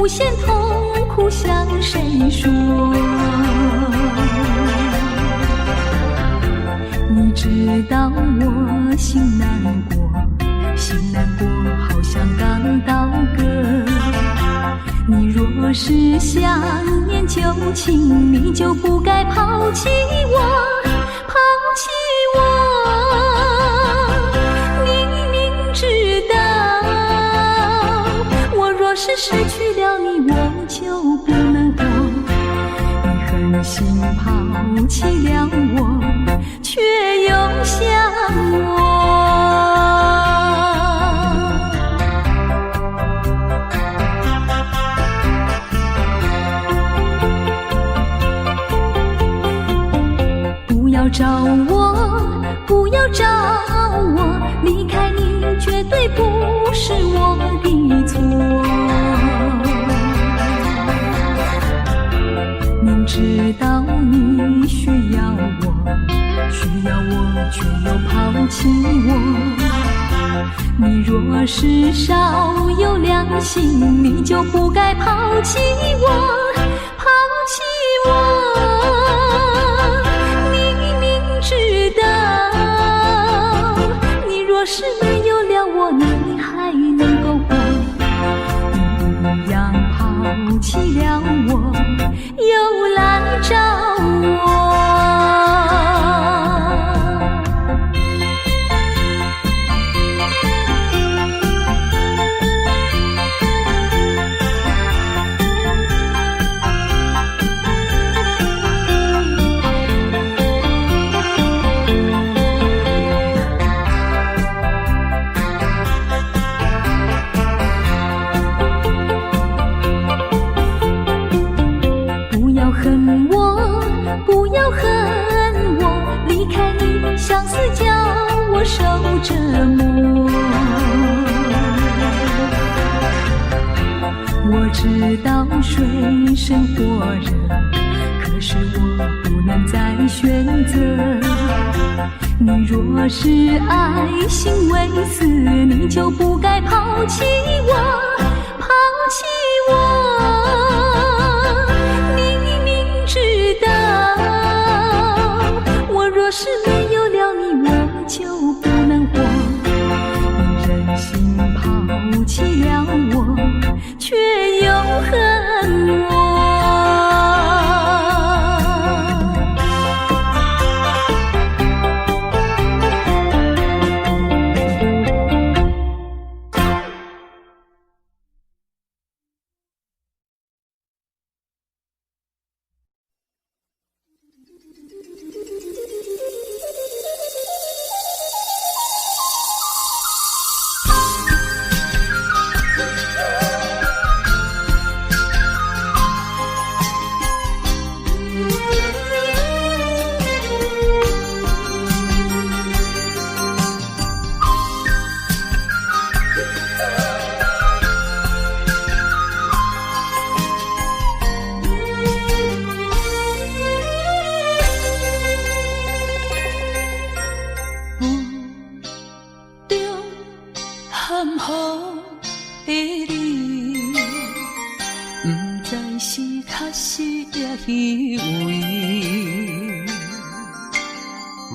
无限痛苦向谁说？你知道我心难过，心难过好像刚到歌。你若是想念旧情，你就不该抛弃我，抛弃我。你明知道我若是失去了你，我就不能活。你狠心抛弃了我，却又想我。不要找我，不要找我，离开你绝对不是我的错。明知道你需要我，却又抛弃我。你若是少有良心，你就不该抛弃我，抛弃我。若是没有了我，你还能够活？你一样抛弃了我，又来找我。相思叫我受折磨，我知道水深火热，可是我不能再选择。你若是爱心为死，你就不该抛弃我，抛弃我。你明知道我若是没有了你，我就不能活。你忍心抛弃了我，却又恨我。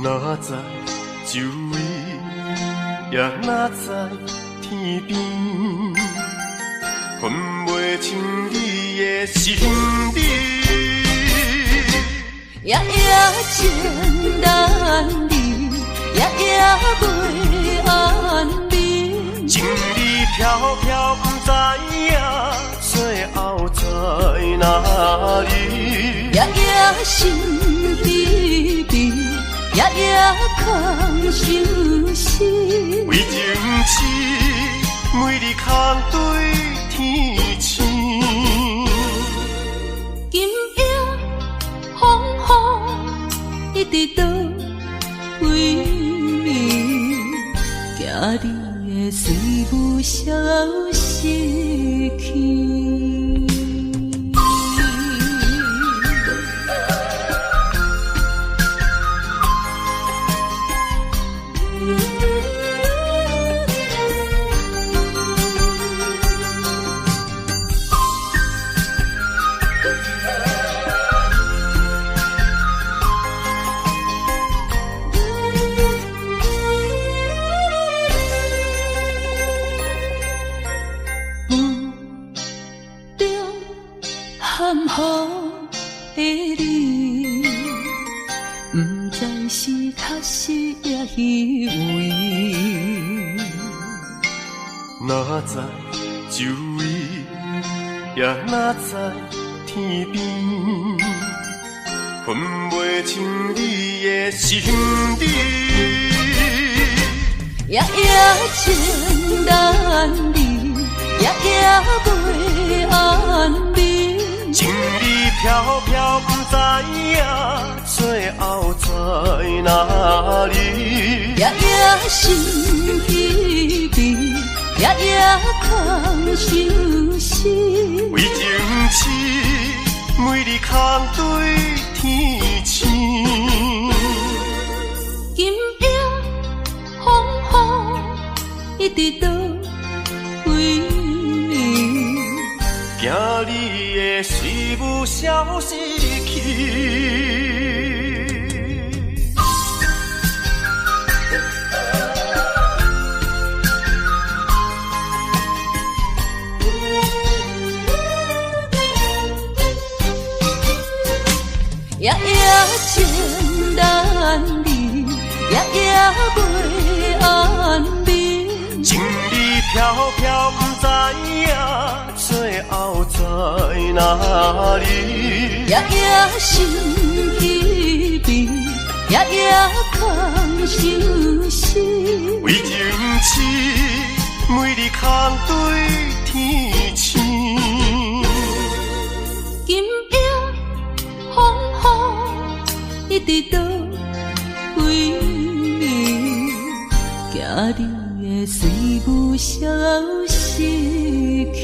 哪知周围，也哪知天边，分袂清你的心理，夜夜情难离，夜夜袂安眠。情意飘飘，不知影最后在哪里。夜夜心悲悲，夜夜空相思。为情痴，每日空对天星。今夜风雨一直到为暝，惊你的随不消失去。含糊的你，不知是确实也虚伪。哪知周围，也哪知天边，分袂清你的心理。夜夜情难离，夜夜袂安眠。情意飘飘，不知影最后在哪里。夜夜心稀微，夜夜空相思。为情痴，每日空对天星。今夜风雨一直倒位，惊你的随无消失去。夜夜情难离，夜夜袂安眠。情意飘飘，不知影最后在哪里。夜夜心稀微，夜夜空相思。为情痴，每日空对天星。今夜风雨一直倒位，惊你的随无消失去。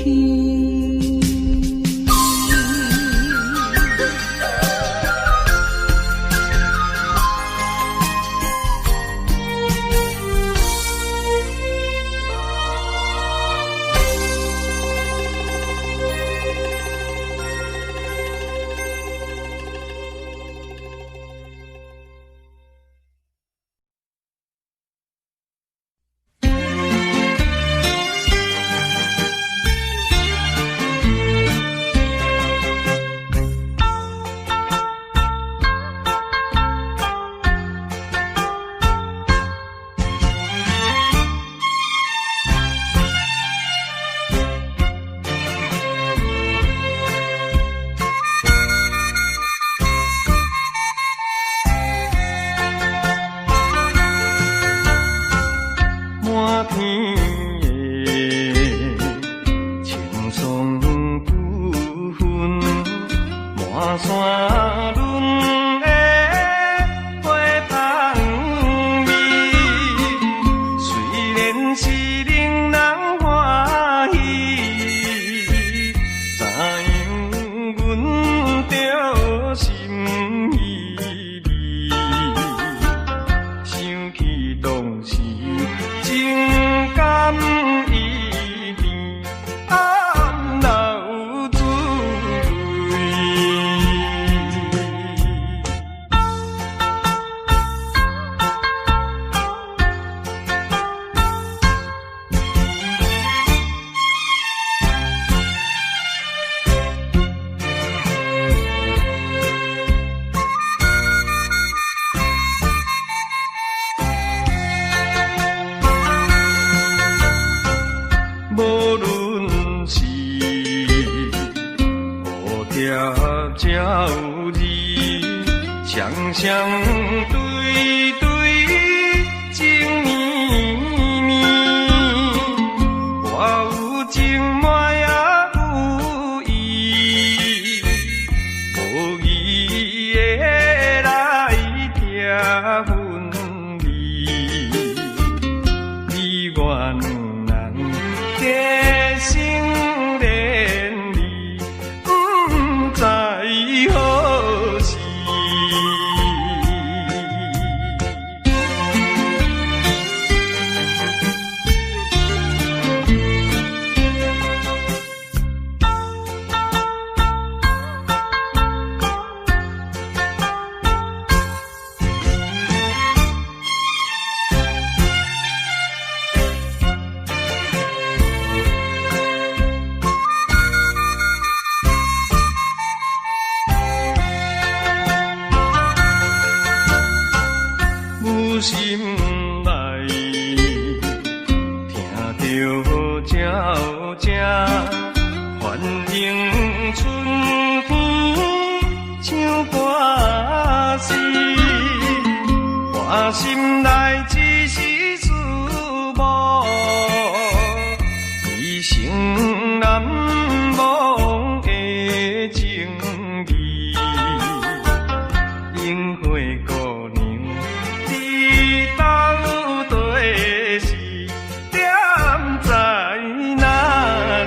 难忘的情义，樱花姑娘，你到底是踮在哪里？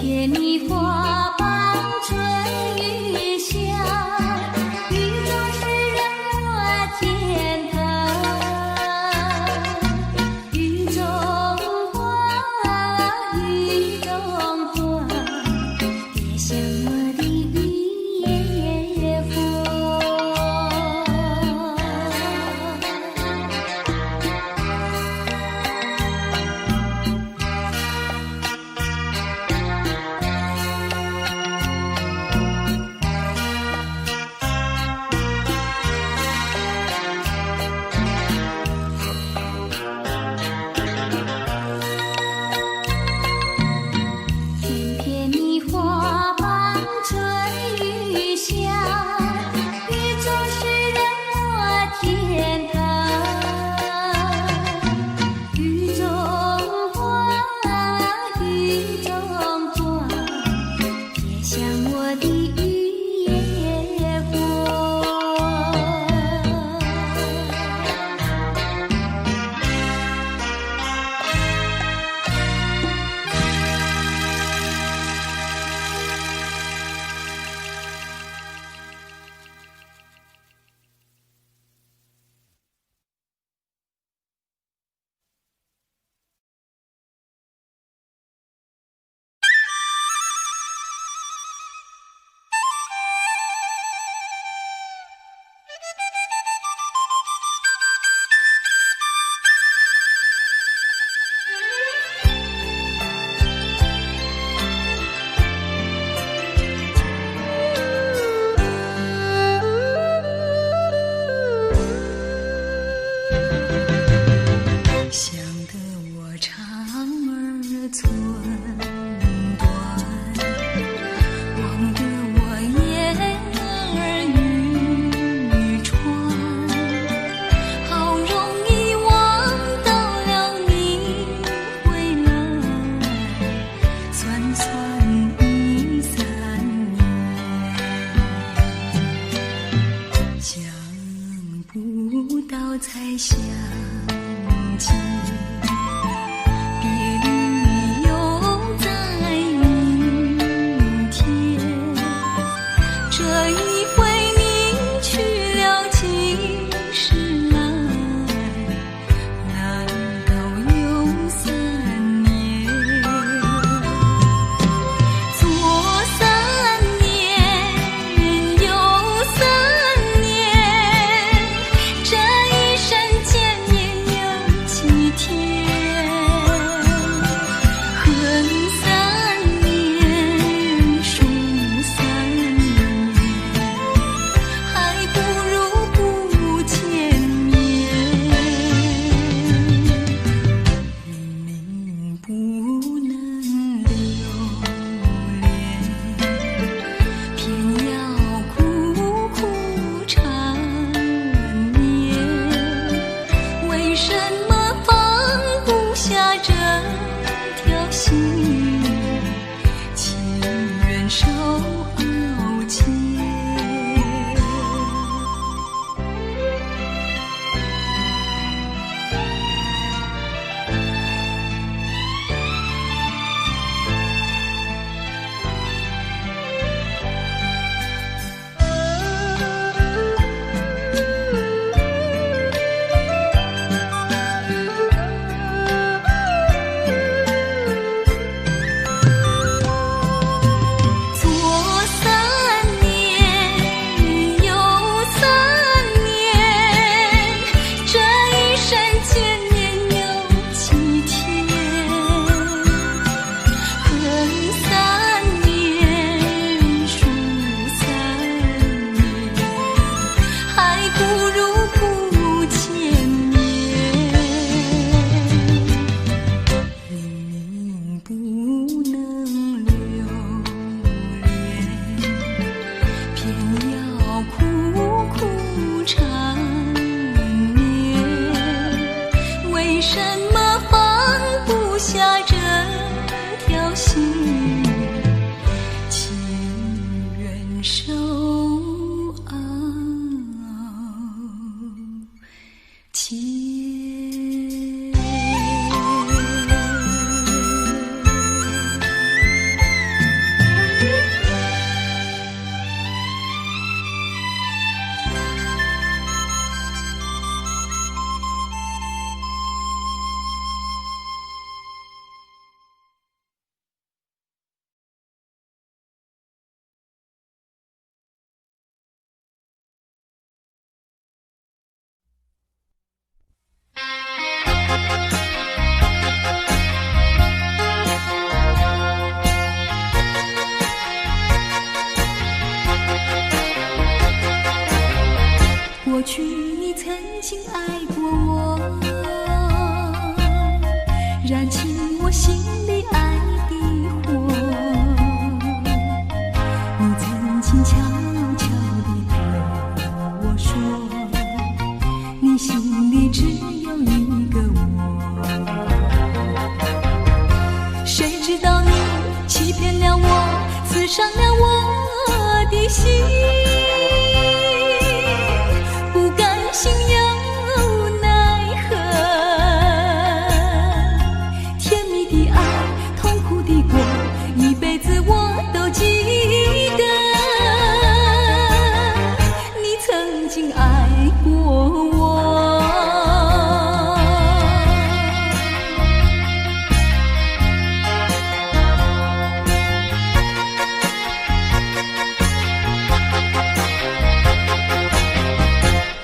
别离又在燃起我心里爱的火。你曾经悄悄地对我说，你心里只有一个我。谁知道你欺骗了我，刺伤了我的心，不甘心又奈何，甜蜜的爱，痛苦的过，一辈子我都记得。你曾经爱过我，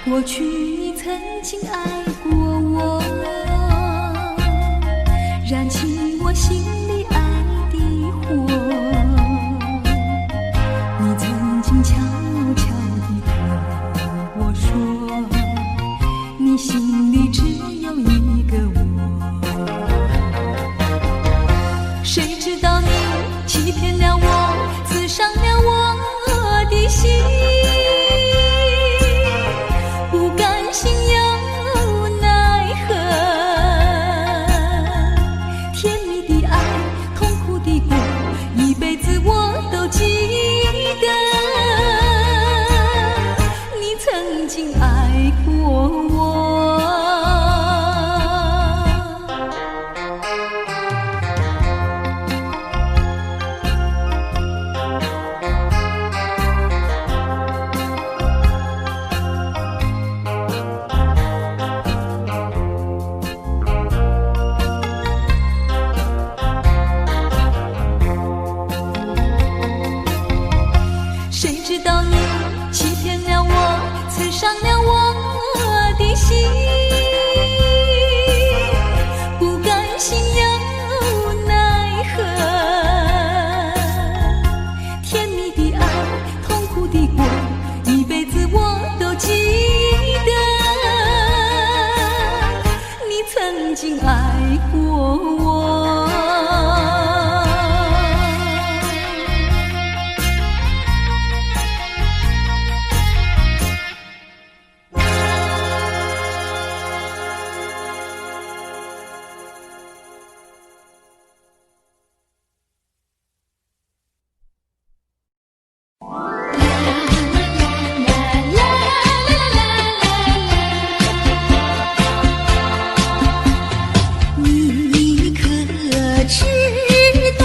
过去你曾经爱过我，燃起我心里爱的火。你曾经悄悄地对我说，你心里只有一个我。谁知道你欺骗了我，刺伤了我的心，不甘心又奈何，甜蜜的爱，痛苦的过，一辈子我都记得。你曾经爱过我。谁知道你欺骗了我，刺伤了我的心，不甘心又奈何，甜蜜的爱，痛苦的过，一辈子我都记得。你曾经爱过我。你可知道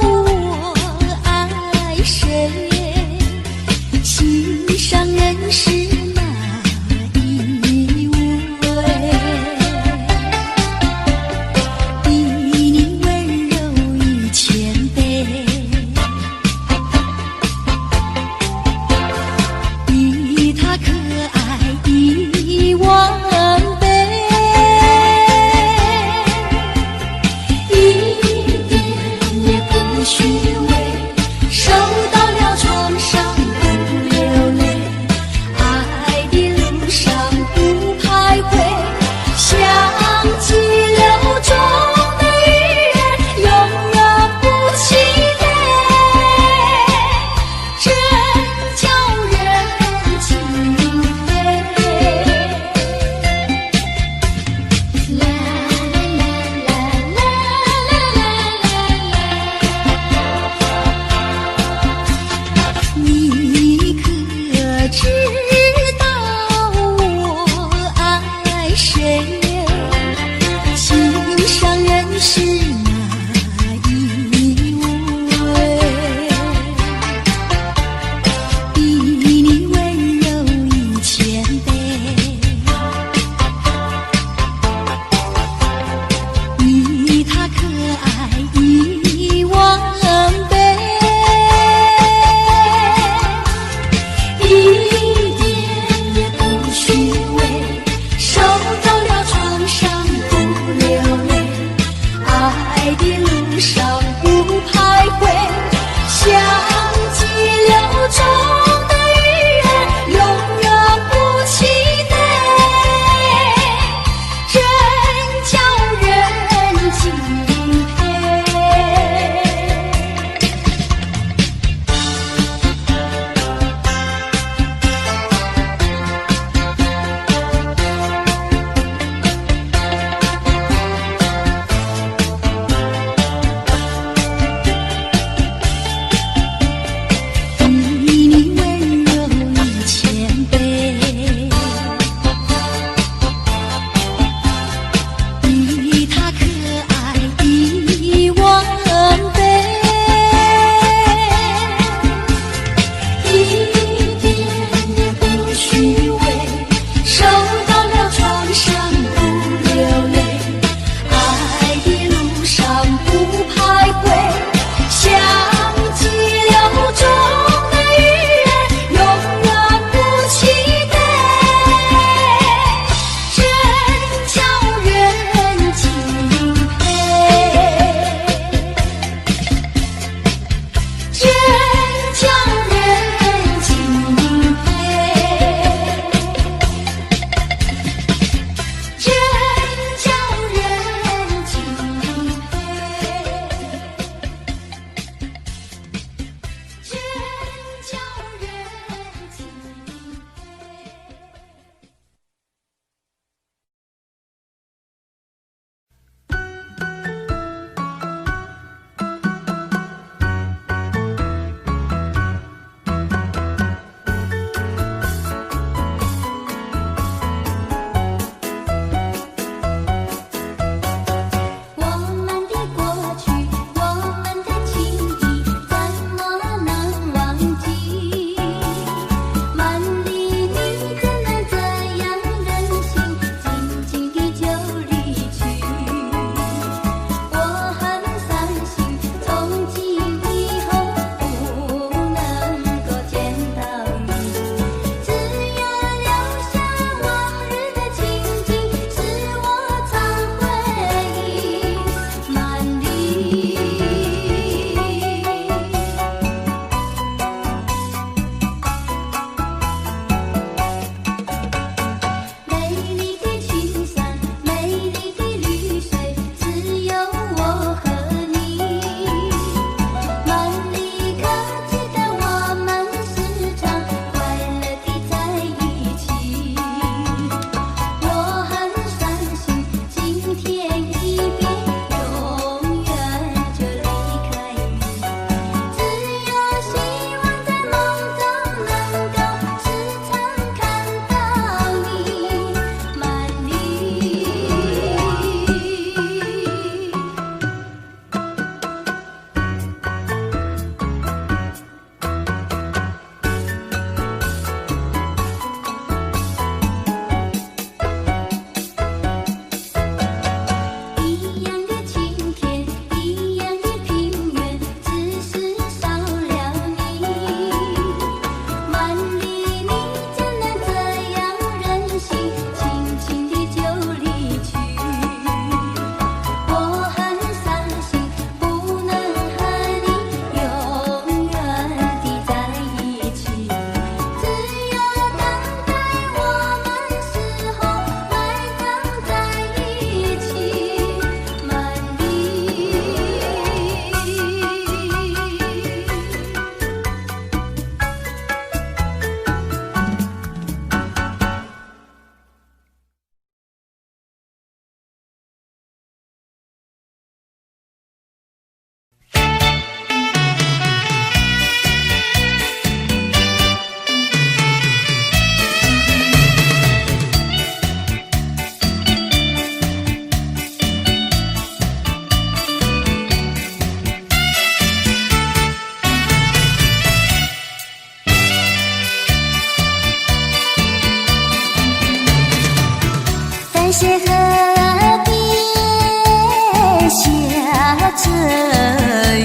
我爱谁？心上人是哪一位？比你温柔1000倍，比他可爱10000倍。虚伪，受到了创伤不流泪，爱的路上不徘徊，像激流中的鱼儿，永远不气馁，真叫人敬佩。啦啦啦啦啦你可知道我爱谁？心上人是哪一位？比你温柔1000倍，比他可爱10000倍。一点也不虚伪，受到了创伤不流泪，爱的路上不徘徊，像激流中的鱼儿，永远不气馁，真叫人敬着雨，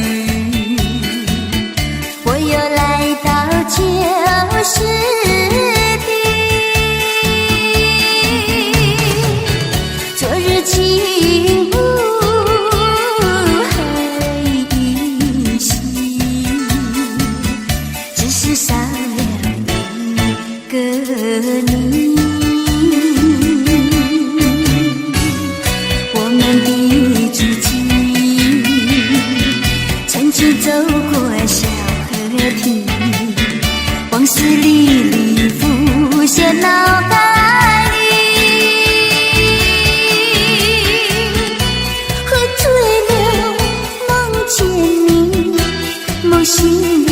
我又来到旧时地。昨日轻雾黑依稀，只是少了一个你。我们的足迹曾经走过小河堤，往事历历浮现脑海里，喝醉了梦见你，梦醒了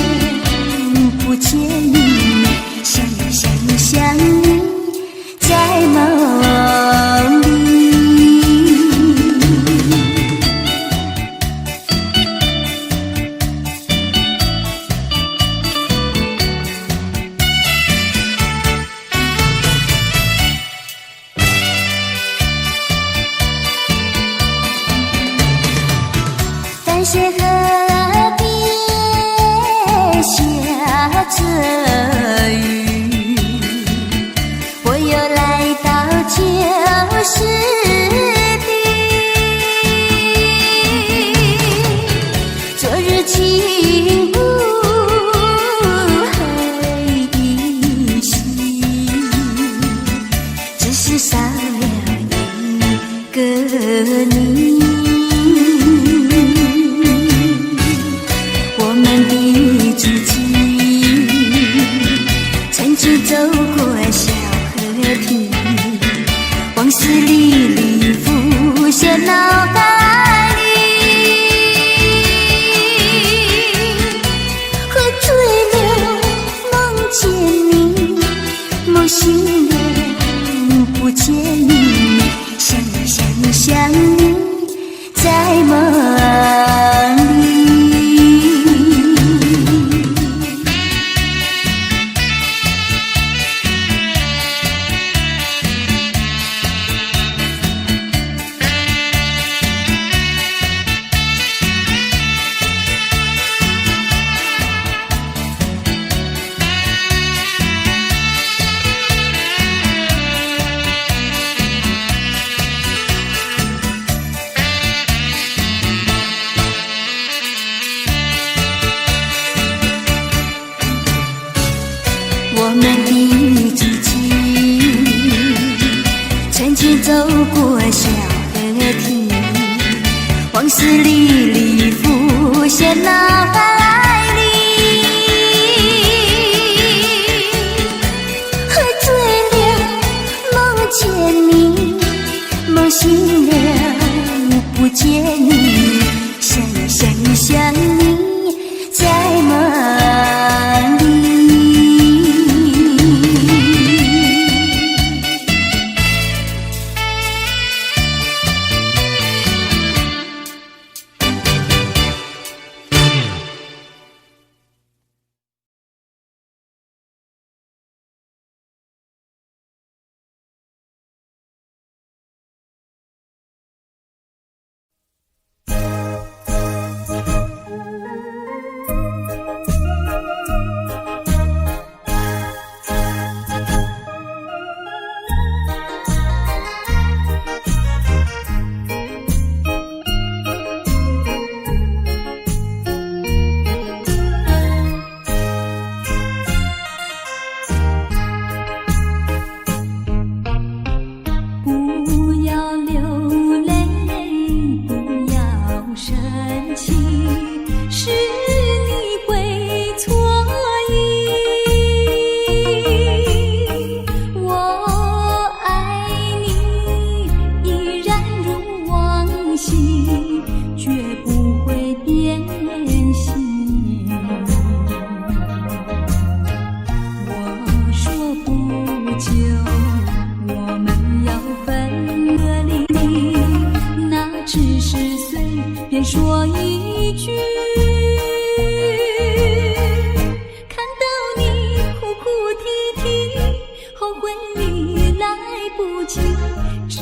不见你，想你在梦里。淡水河边下着雨，我又来到旧时地。昨日轻雾黑依稀，只是少了一个你。我们的足迹曾经走过小河堤，往事历历浮现脑海里，喝醉了梦见你，梦醒了不见你，想你在梦里。我们的足迹曾经走过小河堤，往事历历浮现脑海里，喝醉了梦见你，梦醒了不见你，想你在梦里。说一句，看到你哭哭啼啼，后悔已来不及，只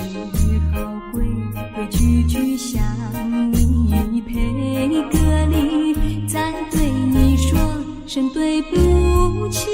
好规规矩矩向你陪。声对不起。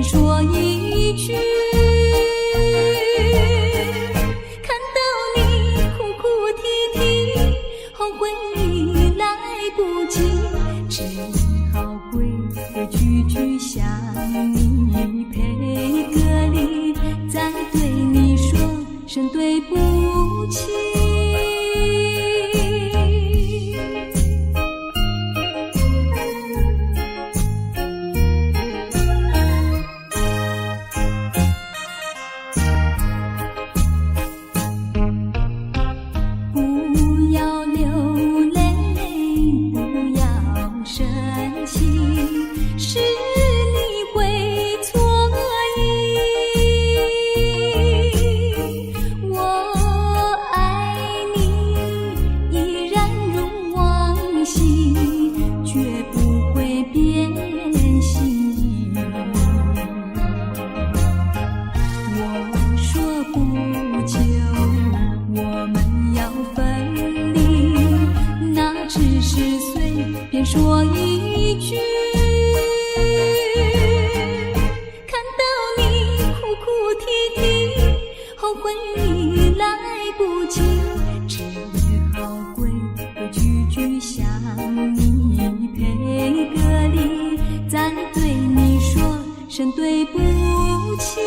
说一句，看到你哭哭啼啼，后悔已来不及，只好规规矩矩向你赔个礼，再对你说声对不起。说一句，看到你哭哭啼啼，后悔已来不及，只好规规矩矩向你赔个礼，再对你说声对不起。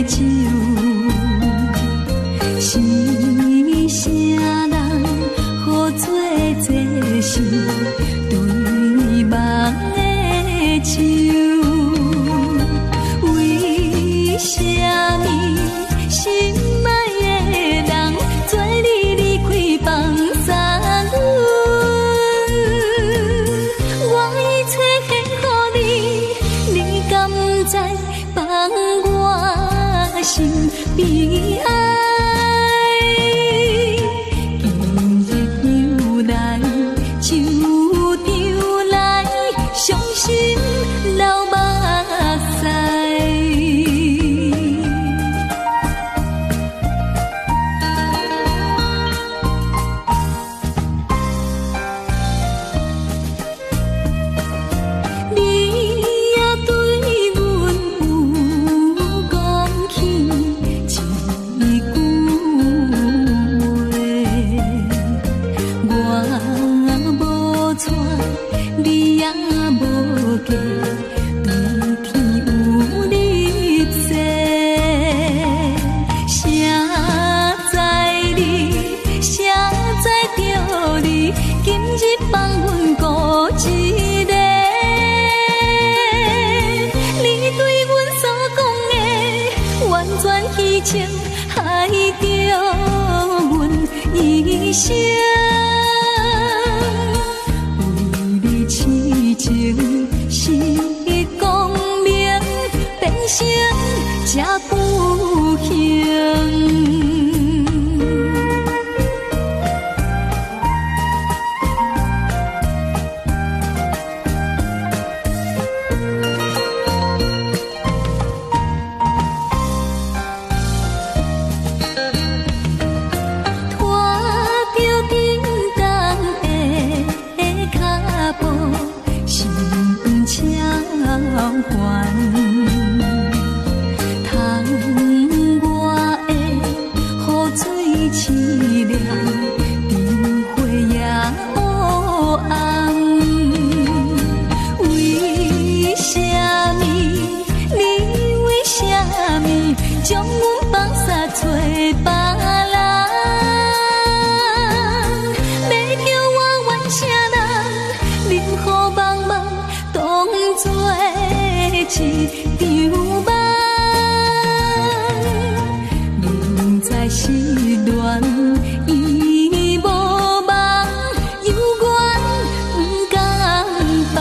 酒，是啥人好做这事，对梦的手，为什么心爱的人做你离开放三轮？我已找幸福你，你敢知放我心悲哀，今日又来手张来，伤心流目屎。你也对阮有讲起一句话，我无错，你也无假，对天有你坐，谁知你，谁知着你，今日放阮孤一个。你对阮所讲的，完全虚情，害着声，为你痴情是光明，变成这不幸。将阮放撒找别人，要叫我怨啥人？任何茫茫当作一场梦。明知失恋已无望，犹原不甘放。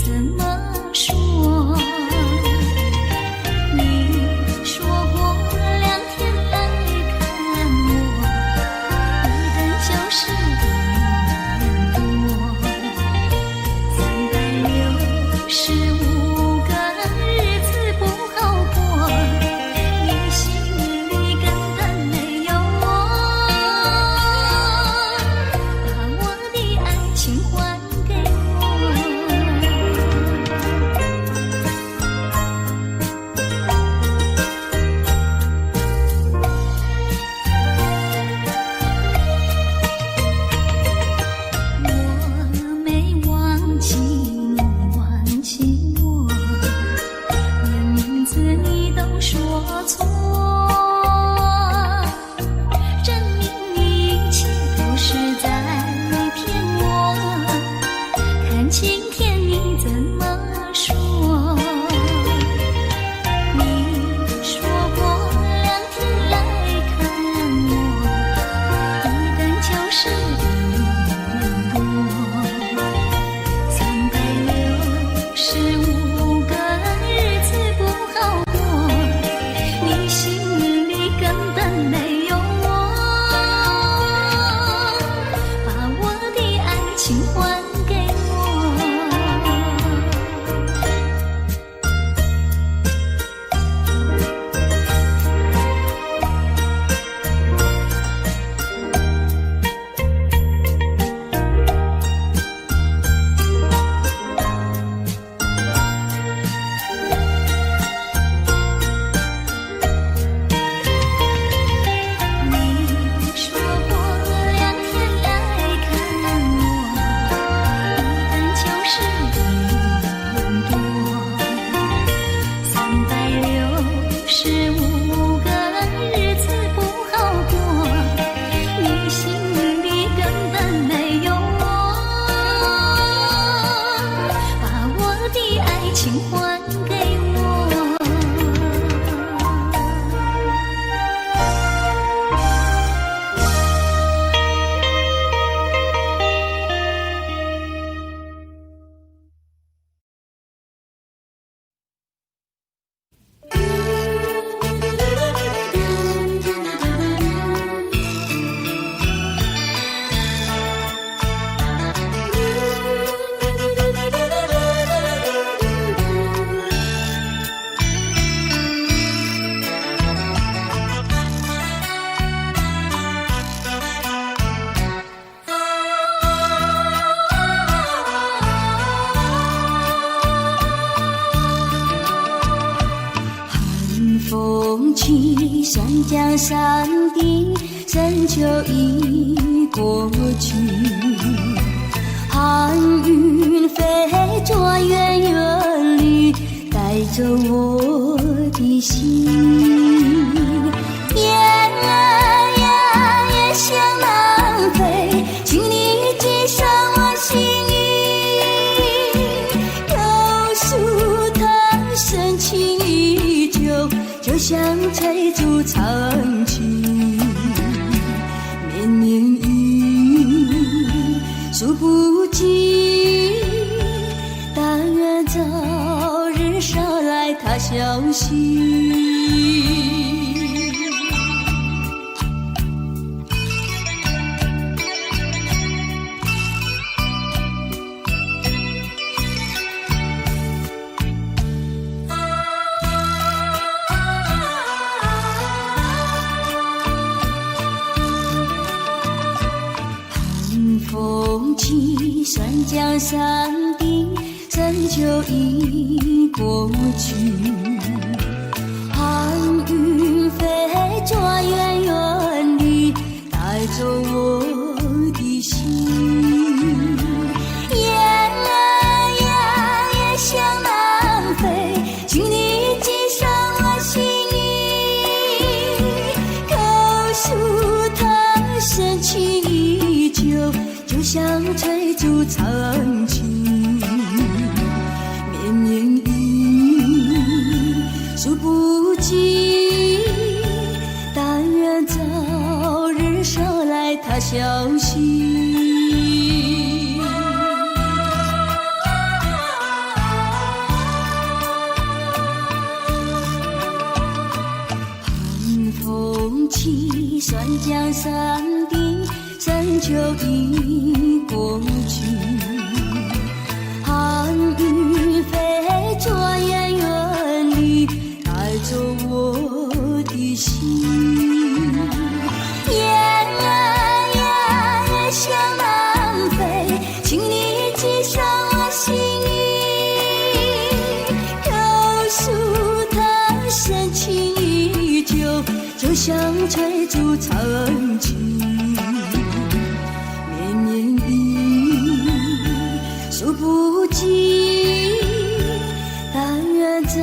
怎么说？你说过2天来看我，一等就是1年多。365个日子不好过，你心里根本没有我，把我的爱情还给我没忘记你忘记我，连名字你都说错，证明一切都是在骗我。看今天你怎么说？你说过2天来看我，一等就是1年多。365个日子不好过，你心里根本没有我，把我的爱情还给我。你说过2天来看我，一等就是1年多。365个日子不好过，你心里根本没有我，把我的爱情还给我。寒风起，山江山顶，深秋已过去。寒云飞转远远里，带走我的心。雁儿呀，也向南飞，请你寄上我心意。有树藤深情依旧，就像翠竹长青。绵绵雨，数不尽，但愿早日捎来他消息。寒风起，山江山顶，深秋已过去。寒云飞转远远里，带走我的心。雁儿呀，也向南飞，请你寄上我心意。口述藤深情依旧，就像翠竹长青。绵绵雨，数不尽，但愿早日捎来他消息。山江山地深秋已过去，寒雨飞，转眼远离，带走我的心。夜向南飞，请你系上我心意，告诉他深情依旧，就像追逐曾经。绵绵的数不尽，但愿早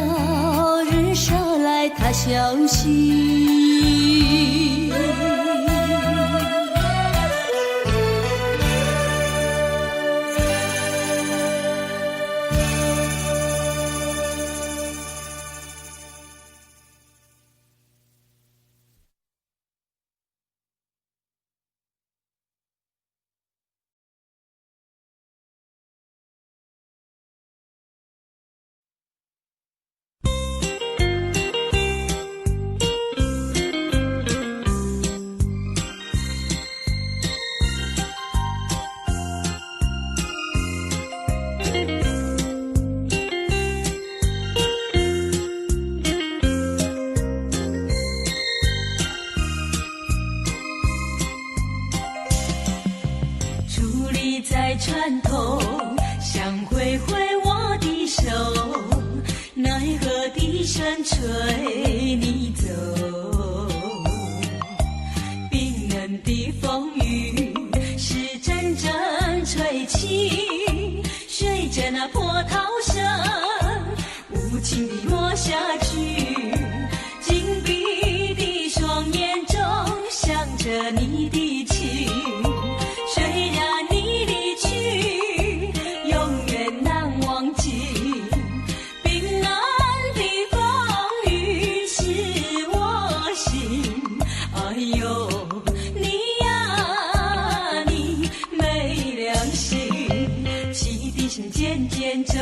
日捎来他消息。船头想挥挥我的手，奈何笛声吹你走。冰冷的风雨是阵阵吹起，随着那波涛声无情地落下去。紧闭的双眼中想着你的情，虽然渐渐走，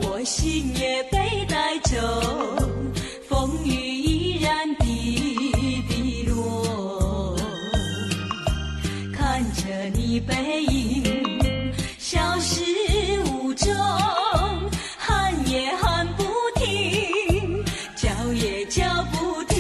我心也被带走，风雨依然滴滴落。看着你背影消失无踪，喊也喊不停，叫也叫不停。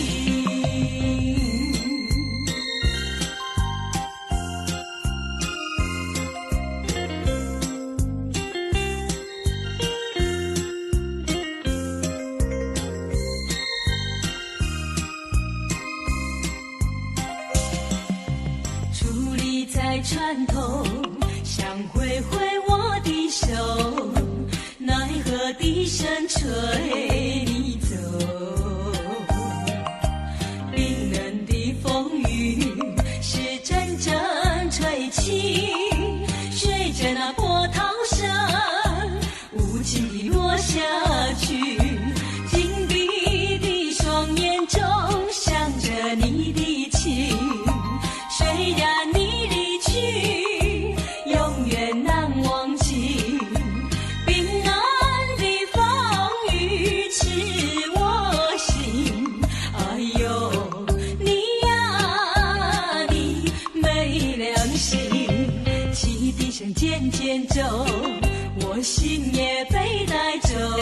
在船头想挥挥我的手，奈何笛声吹你走。冰冷的风雨是阵阵吹起，随着那波涛声无情地落下去。紧闭的双眼中想着你的情，虽然你永远难忘记。冰冷的风雨刺我心，哎呦你呀你没良心。汽笛声渐渐走，我心也被带走，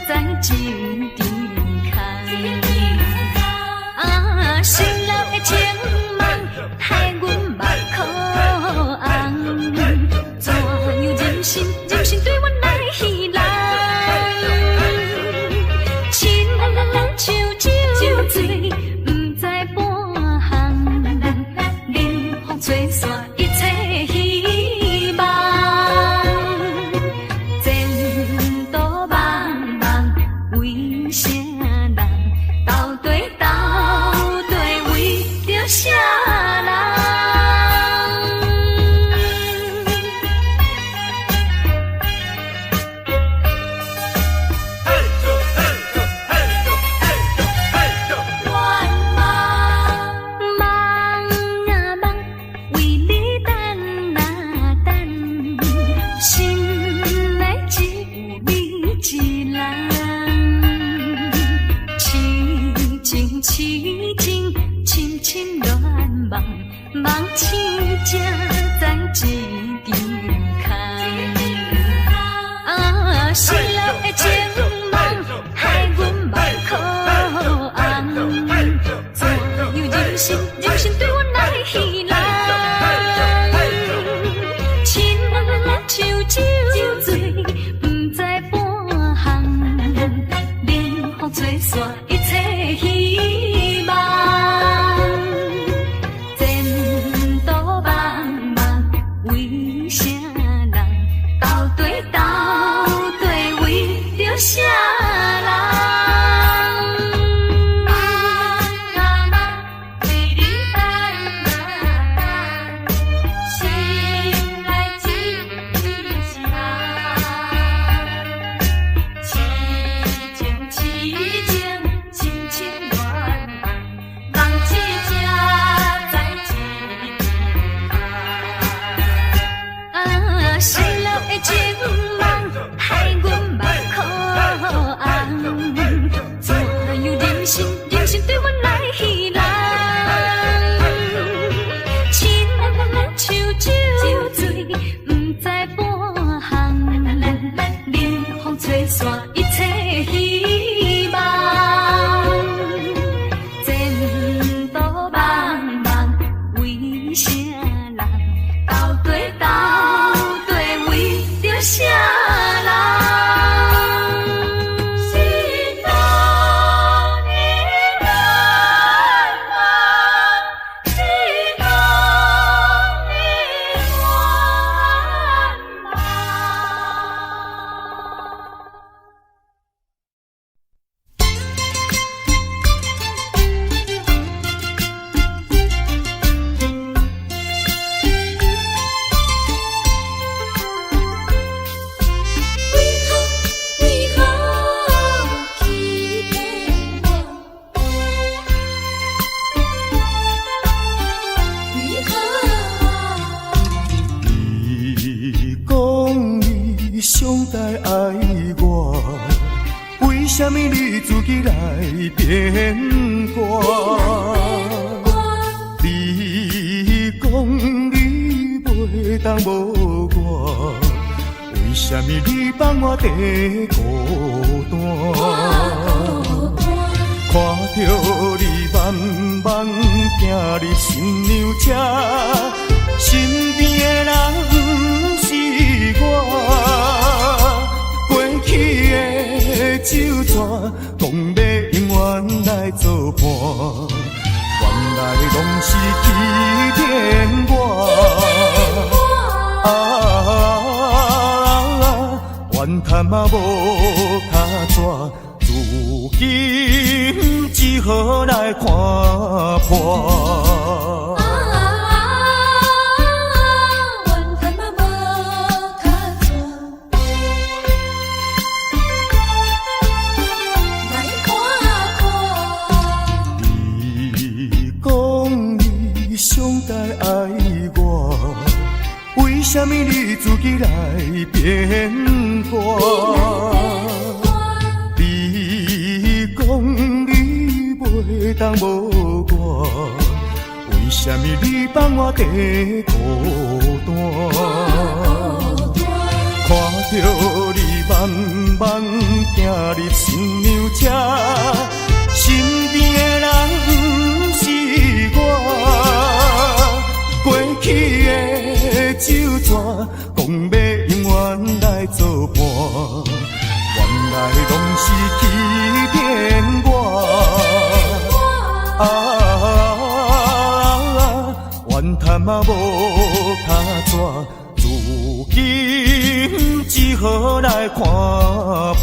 在井顶看。啊，新郎的情梦害阮目眶红，怎样忍心对阮来戏人？亲像酒醉，不知半项，冷风吹散一切希望。前途茫茫，为啥人？到底为着啥人？梦醒才在井顶看。啊，新郎的情梦害阮目眶红，怎样忍心对阮来戏人？亲像酒醉，不知半项，冷风吹散一切希望。为啥人？到底为着啥人？为你等，心来只有是人，痴情恋梦，梦痴才在井顶。新郎的情梦害阮目眶红，怎样忍心对阮来戏人？亲像酒醉，不知半项，冷风吹散一切希望。前途茫茫，为啥人？到底为着啥人？心中的人啊，心中的愿为什么你自己来变卦？你讲你袂当无我，为什么你放我在孤单？看着你慢慢行入新娘车，身边的人不是我。过去的酒泉，讲要永远来作伴，原来拢是欺骗我。怨叹嘛无他纸，如今只好来看破。为什么你自己来变卦？你讲你袂当无我，为什么你放我在孤单？看着你慢慢行入新娘车，身边的人不是我，过去的酒泉，讲要永远来作伴，原来拢是欺骗我。怨叹嘛无脚纸，如今只好来看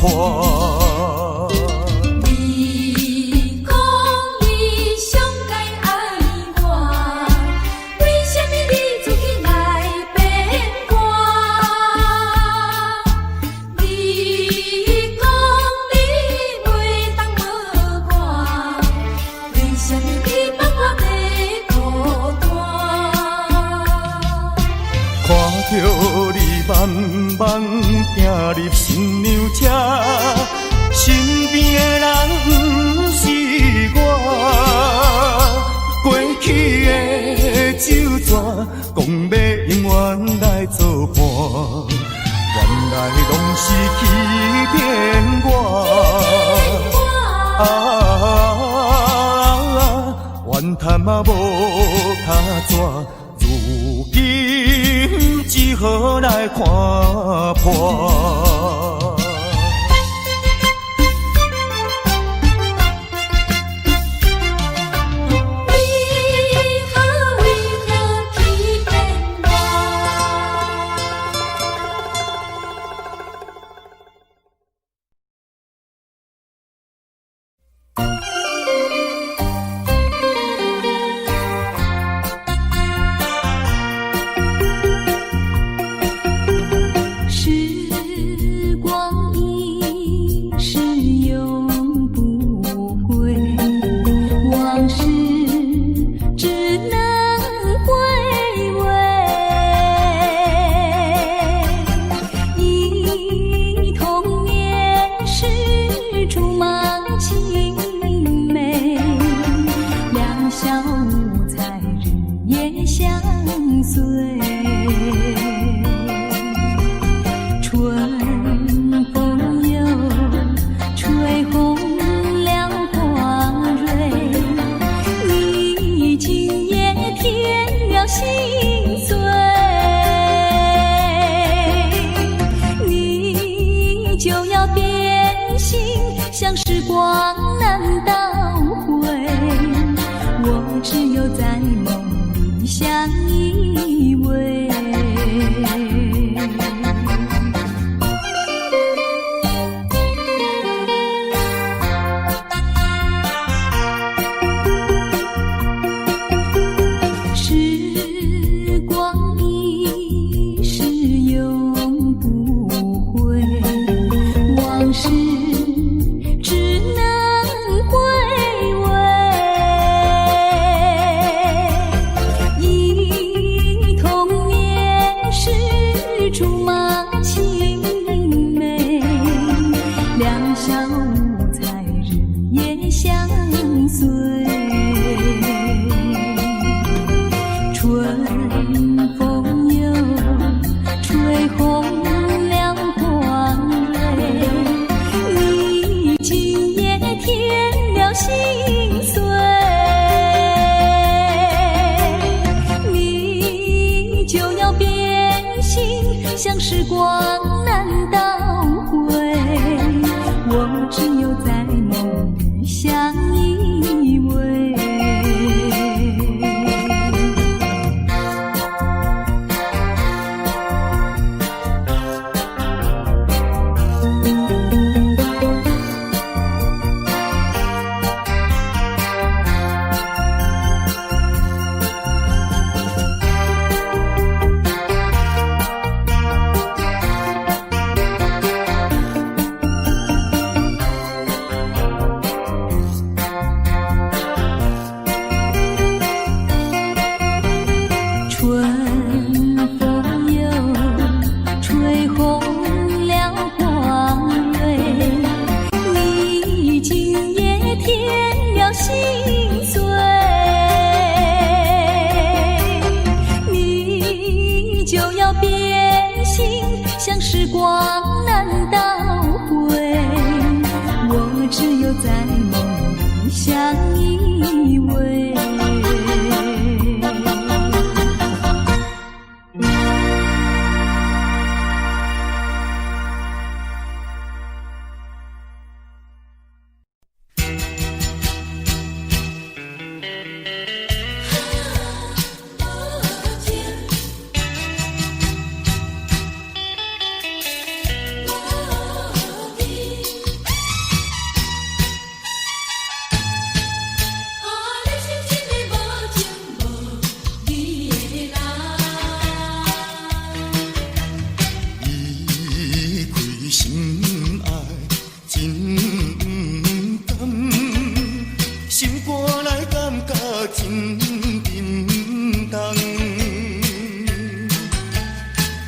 破。你讲你上该爱我，为什么你自己来变卦？你讲你袂当无我，为什么你放我在孤单？看着你慢慢行入新娘车，身边的人不是我，过去的酒泉，讲要永远来作伴，原来拢是欺骗我。怨叹嘛无脚纸，如今只好来看破。像时光难倒回，我只有在梦里相依偎。时光一逝永不回，往事像时光难倒回，我只有在梦里相依偎。甘，心肝内感觉真沉重。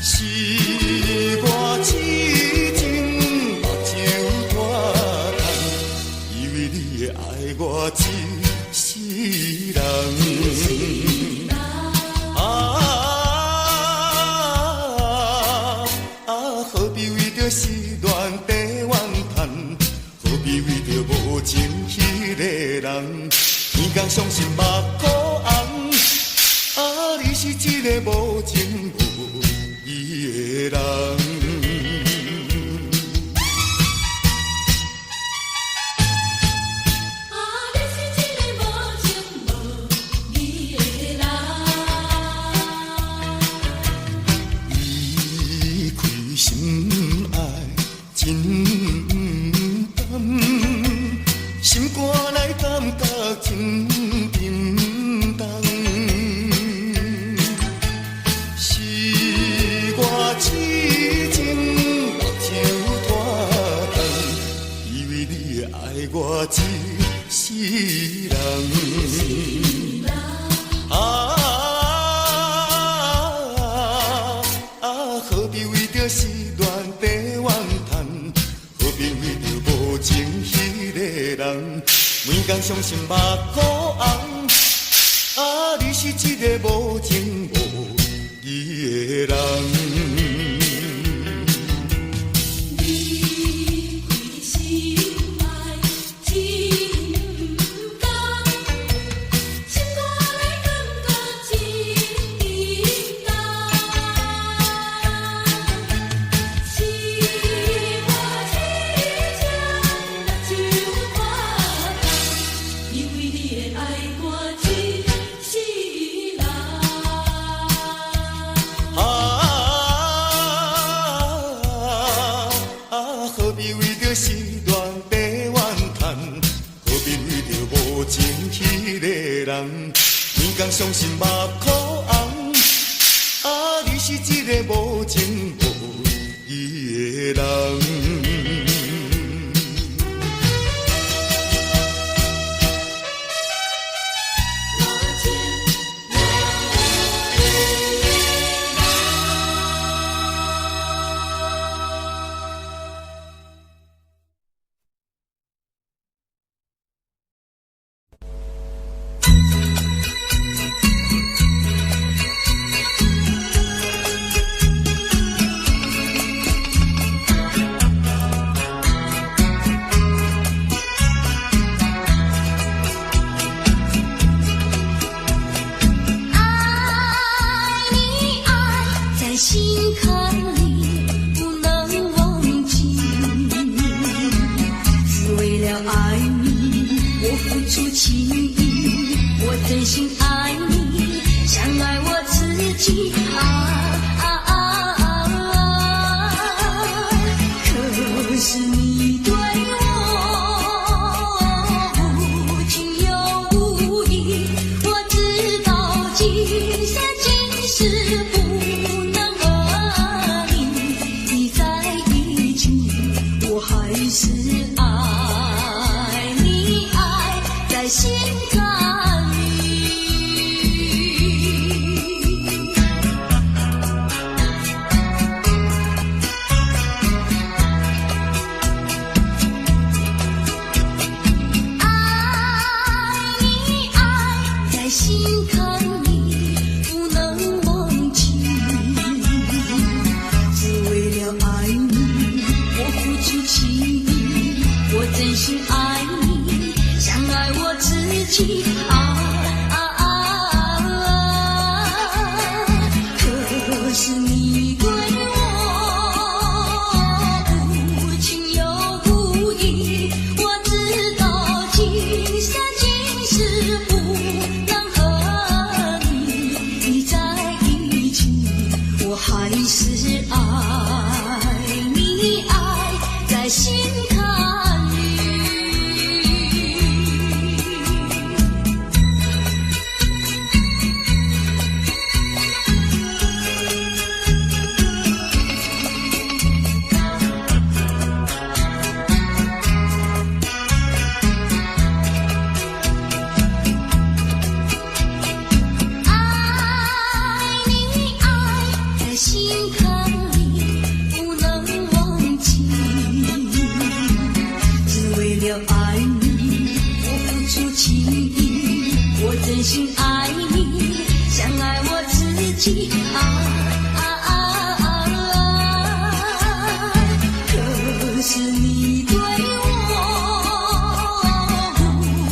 是我痴情目睭拖干，以为你会爱我一世人。何必为着失恋地怨叹？何必为着无情迄个人？天公伤心目眶红，你是一个无情无义的人。心肝内感觉真沉重，是我痴情目睭拖干，以为你会爱我一世人。何必为着失恋地怨叹？何必为着无情迄个人？每天伤心目眶红，你是一个无情无义的人。何必为着失恋地怨叹？何必为着无情迄个人？天公伤心目眶红，你是一个无情无义的人。心坎里不能忘记，只为了爱你，我付出情意，我真心爱你，像爱我自己。可是你对我无情又无义，我知道今生今世不还是爱你，爱在心坎里。爱你，爱在心坎里，不能忘记，只为了爱你，我付出情意，我真心爱你，像爱我自己。可是你对我无情又无义，我知道今生今世不能和你在一起，我还是爱你，爱在心坎里。了爱你，我付出情意，我真心爱你，像爱我自己。可是你对我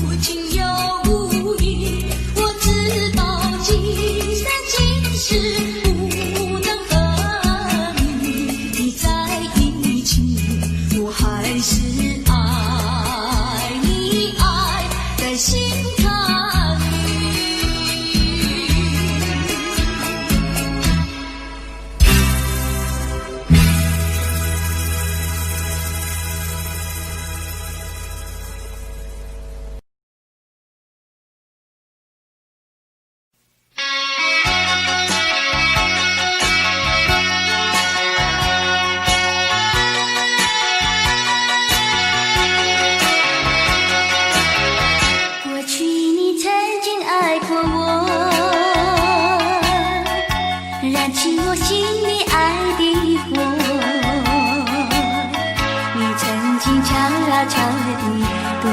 无情又无义，我知道今生今世不能和你在一起，我还是爱你，爱在心坎里。过去你曾经爱过我，燃起我心里爱的火。你曾经悄悄地对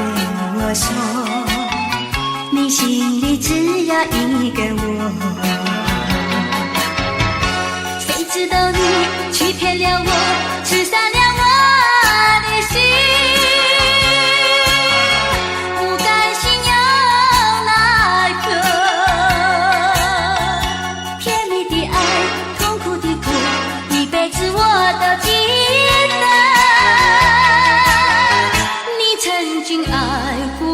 我说，你心里只要一个我。谁知道你欺骗了我，刺伤了我的心。不甘心又奈何，甜蜜的爱，痛苦的苦，一辈子我都记得。你曾经爱过我。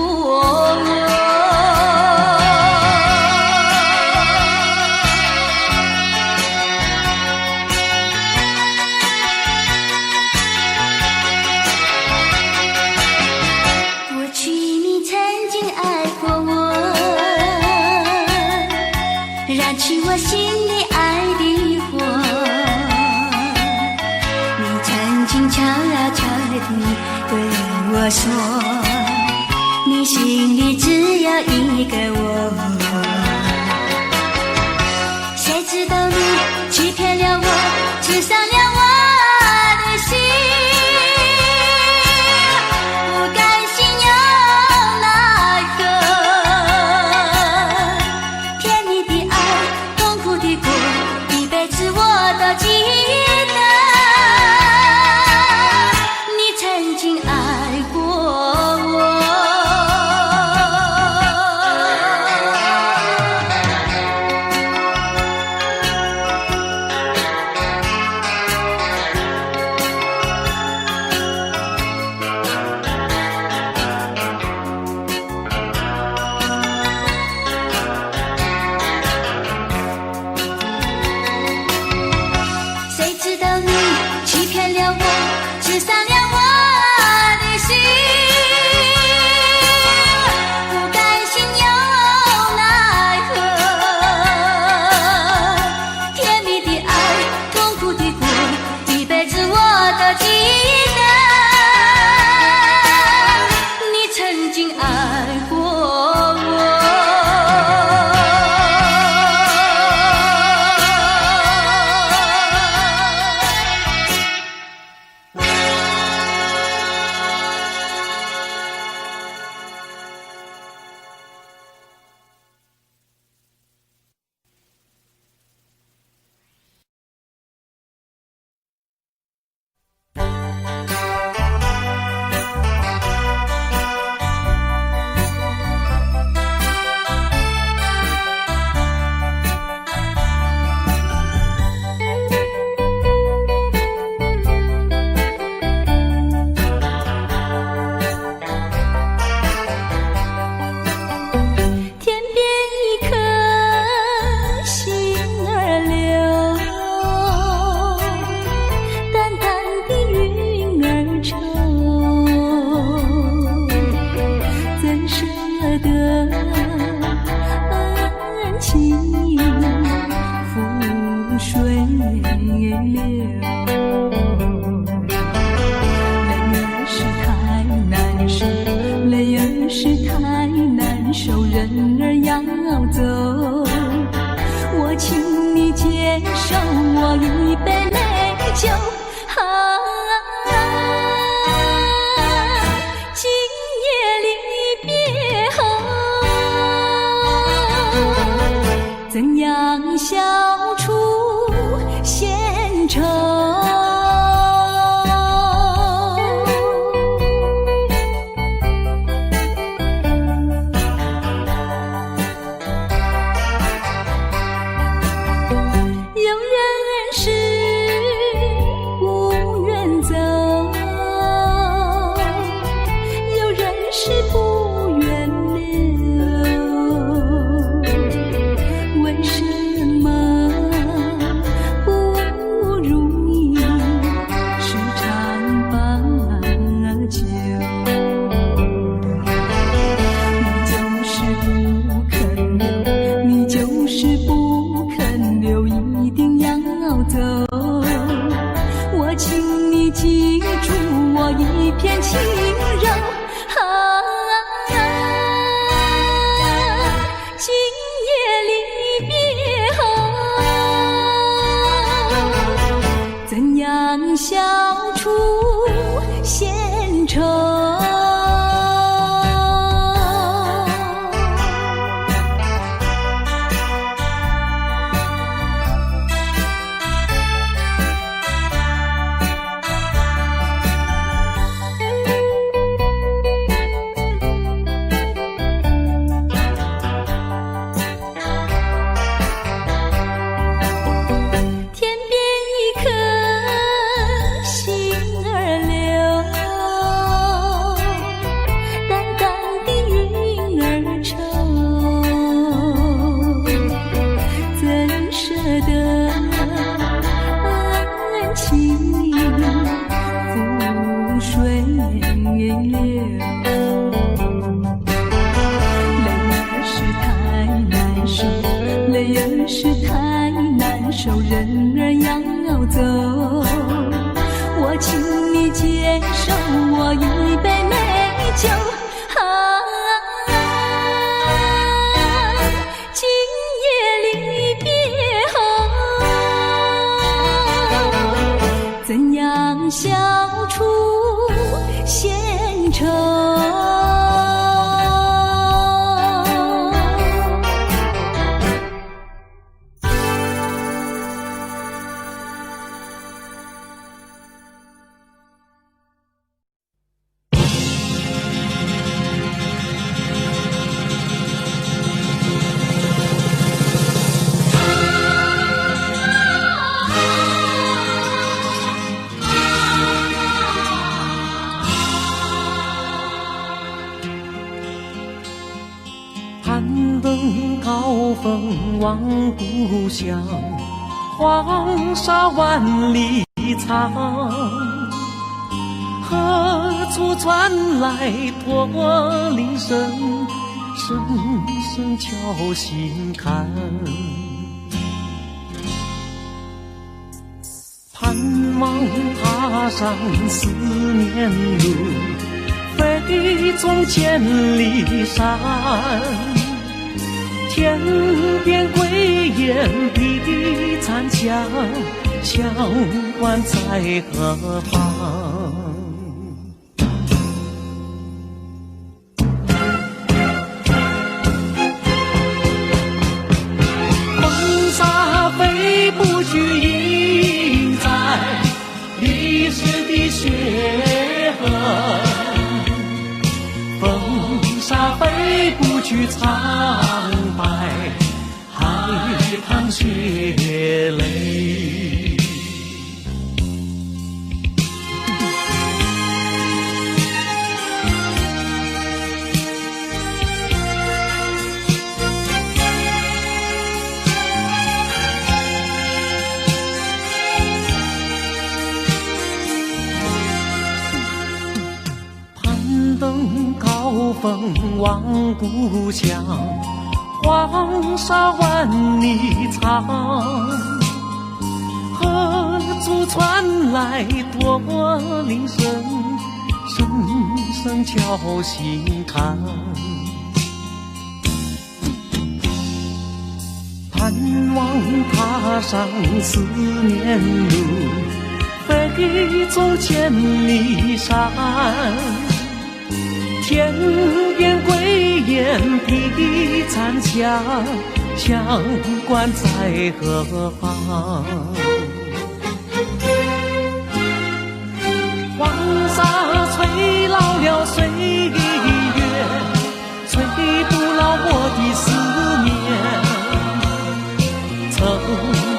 过去你曾经爱过我，燃起我心里爱的火。你曾经悄悄地对我说，你心里只有一个我。谁知道你欺骗了我，刺伤了我的心。不甘心又奈何，甜蜜的爱，痛苦的苦，一辈子我都记得。你曾经爱过我。谁知道你欺骗了我，刺伤了我的心。不甘心又奈何，甜蜜的爱，痛苦的苦，一辈子我都记得。你曾经爱过我。天边一颗星儿流，淡淡的云儿愁，怎舍得恩情覆水流。泪儿是太难受，人儿要走，我请你接受我一杯美酒。今请你接受我一杯美酒。今夜离别后，怎样消除闲愁？攀登高峰望故乡，黄沙万里长，何处传来驼铃声，声声敲心坎。盼望踏上思念路，飞纵千里山，天边归雁披残香，相关在何方？风沙飞不去，印在历史的血痕。风沙飞不去，苍白海棠血泪。攀登高峰望故乡，黄沙万里长，何处传来驼铃声，声声敲心坎。盼望踏上思念路，飞纵千里山，天边归雁披残香，相关在何方？黄沙吹老了岁月，吹不老我的思念。曾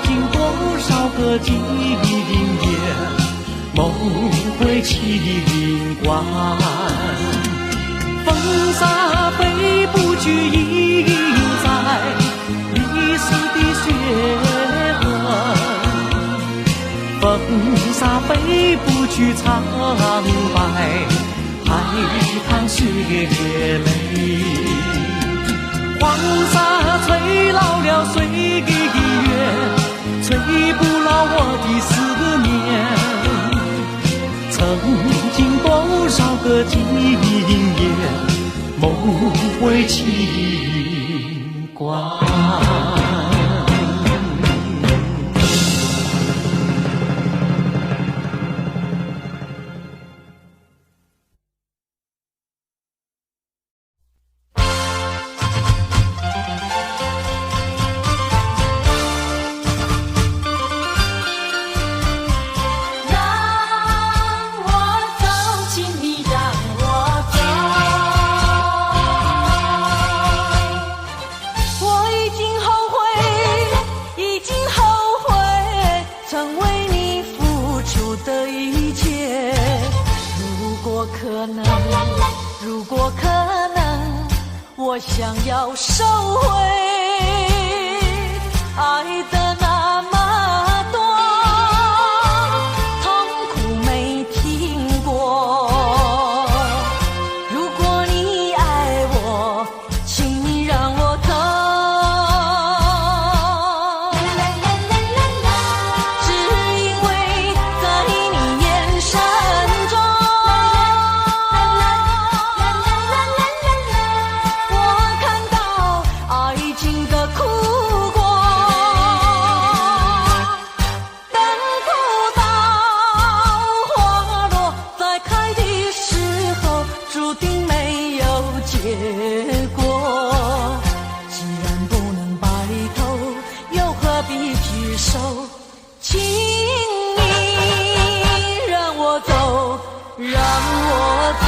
经多少个今夜，梦回秦关。风沙飞不去，印在历史的血痕。风沙飞不去，苍白海棠血泪。黄沙吹老了岁月，吹不老我的思念。曾经多少个今夜，梦回秦关。如果可能，我想要收回爱的那么多，痛苦没听过。如果你爱我，请你让我疼。只因为在你眼神结果。既然不能白头，又何必举手？请你让我走，让我走。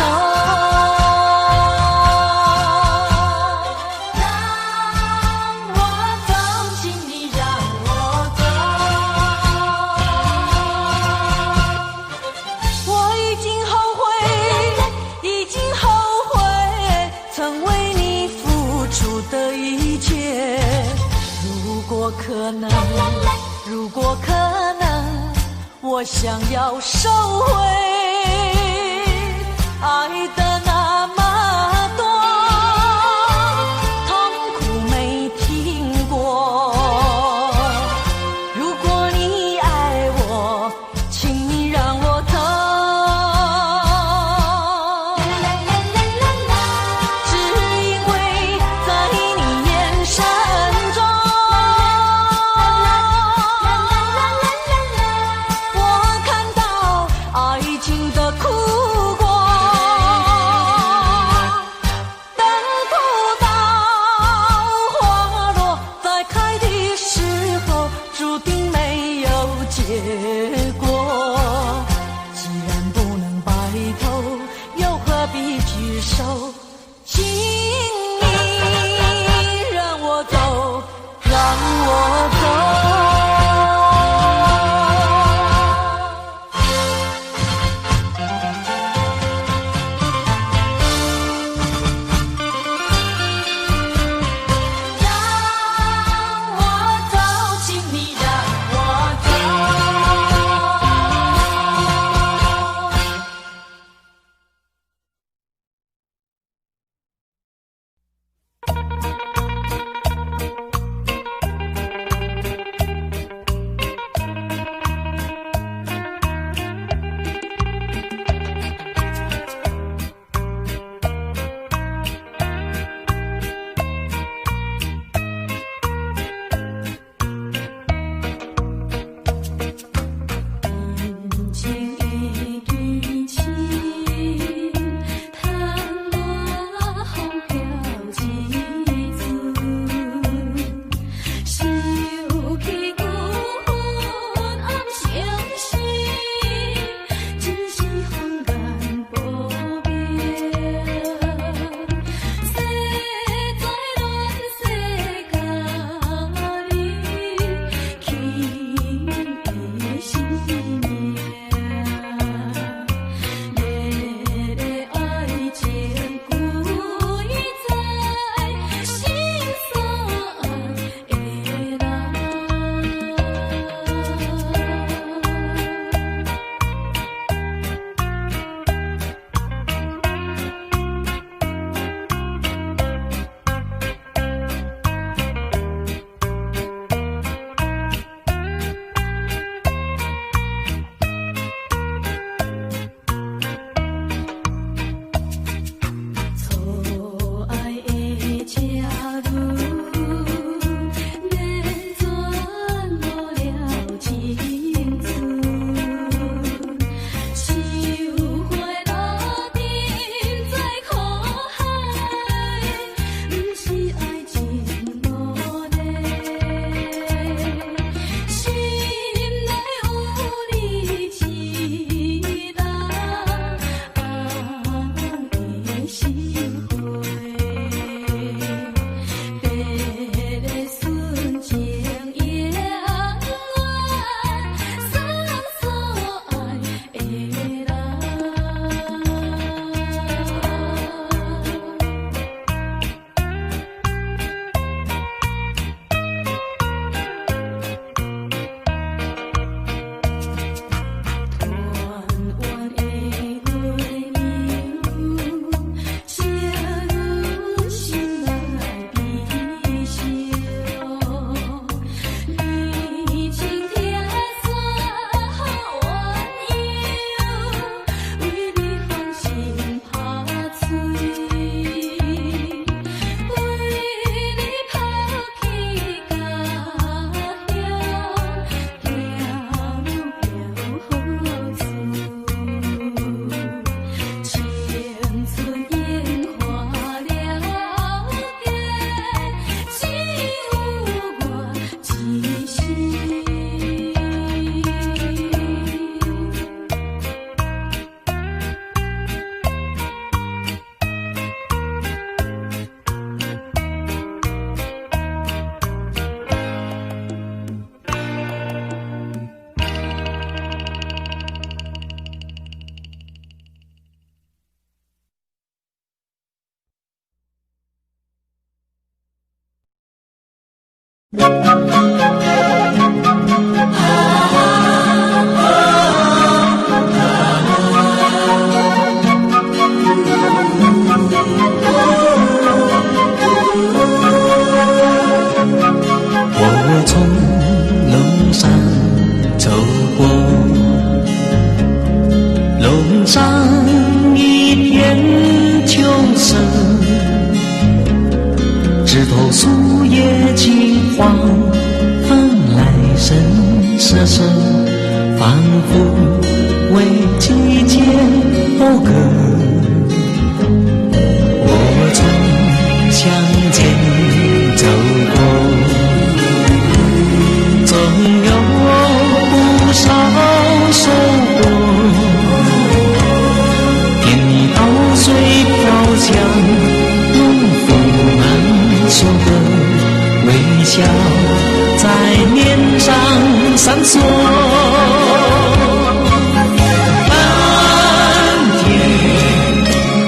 如果可能，我想要收回爱的那么多，痛苦没听过。如果你爱我，请你让我走。只因为在你眼神中。结果，既然不能白头，又何必举手？请你让我走，让我走。我从龙山走过，龙上一片秋色，枝头树叶金黄，风来声瑟瑟，仿佛为季节讴歌。我从乡间走过，总有不少收获，田里稻穗飘香，农夫们收割，微笑在脸上闪烁。蓝天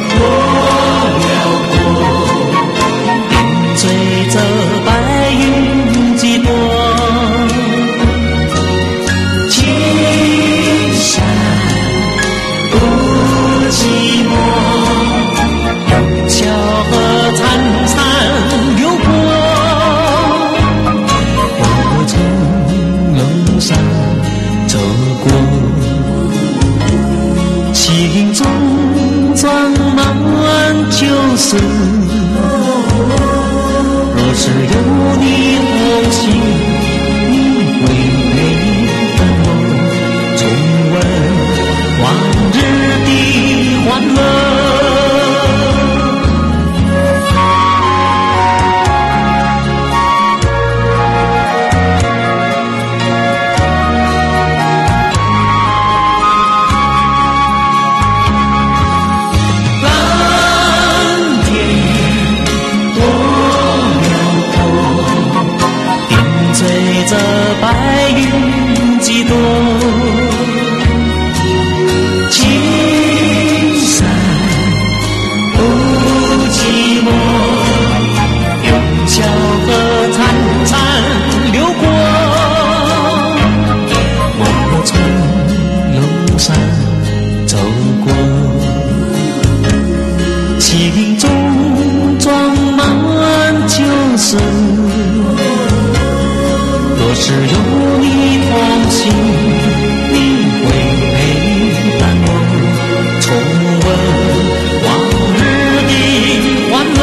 多辽阔，点缀着白云几朵。心中装满旧事，若是有你同行，你会陪伴我重温往日的欢乐。这白云几朵，青山不寂寞，用笑和潺潺流过。我从龙山走过，心中装满旧事，若是有你同行，你会陪伴我重温往日的欢乐。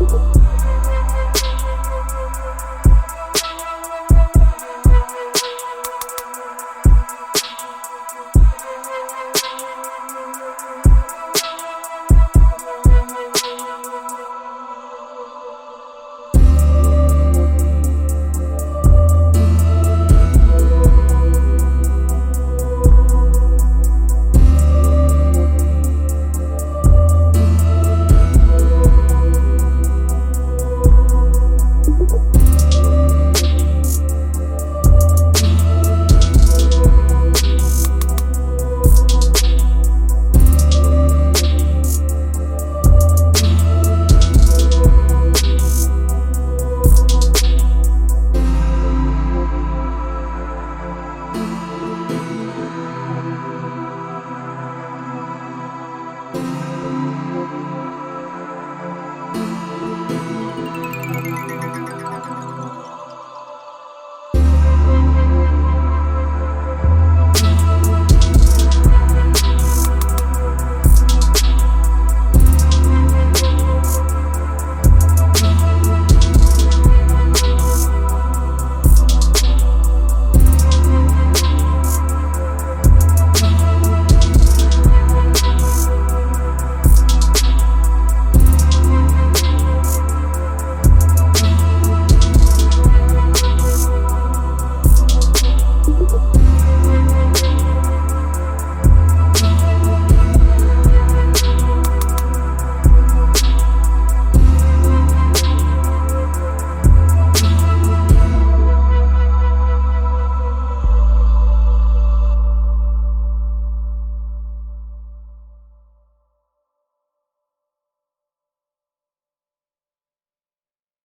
我。